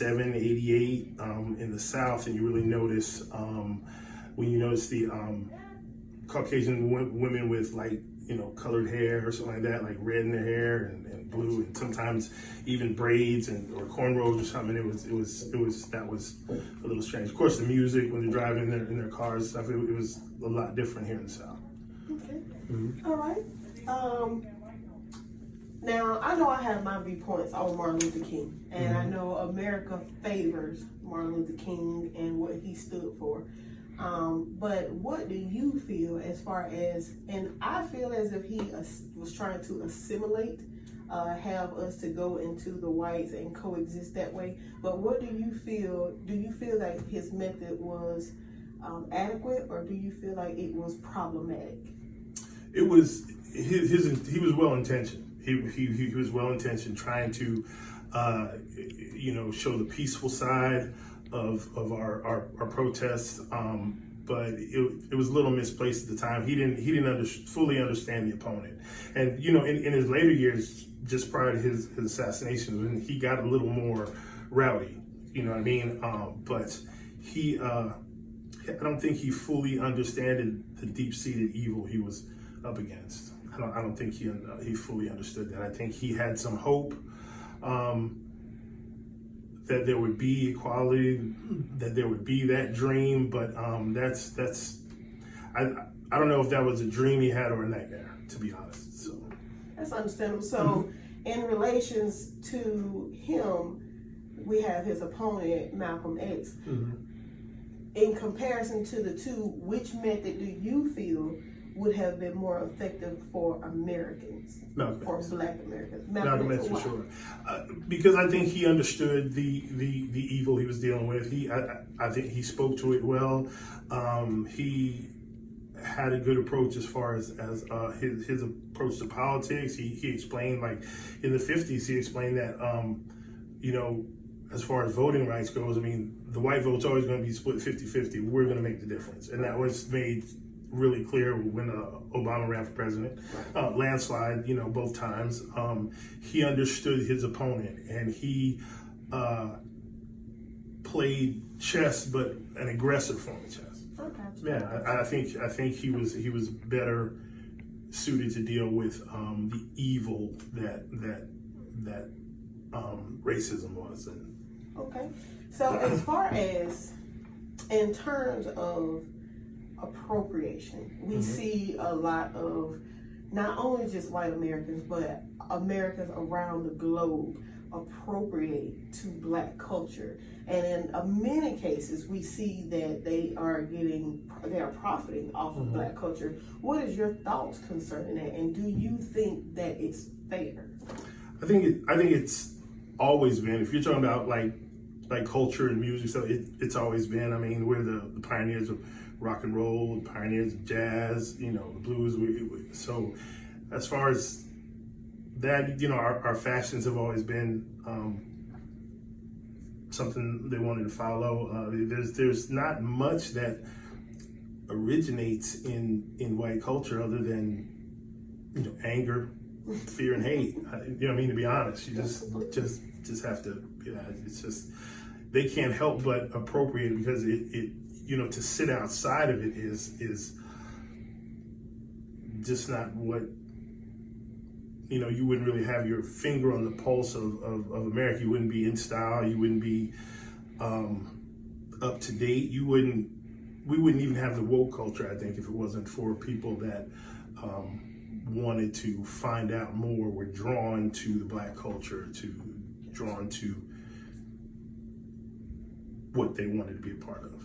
87, 88 in the South, and you really notice when you notice the Caucasian women with like, you know, colored hair or something like that, like red in their hair and blue, and sometimes even braids or cornrows or something. That was a little strange. Of course, the music when they're driving in their cars and stuff, it was a lot different here in the South. Okay. All right. Now, I know I have my viewpoints on Martin Luther King, and I know America favors Martin Luther King and what he stood for. But what do you feel as far as, and I feel as if he was trying to assimilate, have us to go into the whites and coexist that way. But what do you feel? Do you feel like his method was adequate, or do you feel like it was problematic? It was he was well intentioned. He was well intentioned, trying to you know, show the peaceful side of our protests, but it was a little misplaced at the time. He didn't fully understand the opponent, and you know, in his later years, just prior to his assassination, when he got a little more rowdy, you know what I mean. But he, I don't think he fully understood the deep-seated evil he was up against. I don't think he fully understood that. I think he had some hope that there would be equality, that there would be that dream, but I don't know if that was a dream he had or a nightmare, to be honest. So that's understandable. So in relations to him, we have his opponent, Malcolm X. In comparison to the two, which method do you feel would have been more effective for Americans, for Black Americans? Malcolm X, for sure. Because I think he understood the evil he was dealing with. I think he spoke to it well. He had a good approach as far as his approach to politics. He explained, like in the 50s, he explained that you know, as far as voting rights goes, I mean, the white vote's always going to be split 50-50. We're going to make the difference, and that was made really clear when Obama ran for president, landslide, you know, both times. He understood his opponent, and he played chess, but an aggressive form of chess. Okay. Yeah, I think he was better suited to deal with the evil that racism was. And okay, so as far as in terms of appropriation, we see a lot of not only just white Americans, but Americans around the globe appropriate to Black culture. And in many cases, we see that they are profiting off of Black culture. What is your thoughts concerning that? And do you think that it's fair? I think it's always been. If you're talking about like culture and music, so it's always been. I mean, we're the pioneers of rock and roll, the pioneers of jazz, you know, the blues. So as far as that, you know, our fashions have always been something they wanted to follow. There's not much that originates in white culture other than, you know, anger, fear, and hate. You know what I mean? To be honest, you just have to. You know, it's just they can't help but appropriate, because it you know, to sit outside of it is just not what, you know, you wouldn't really have your finger on the pulse of America. You wouldn't be in style. You wouldn't be up to date. We wouldn't even have the woke culture, I think, if it wasn't for people that wanted to find out more, were drawn to the Black culture, drawn to what they wanted to be a part of.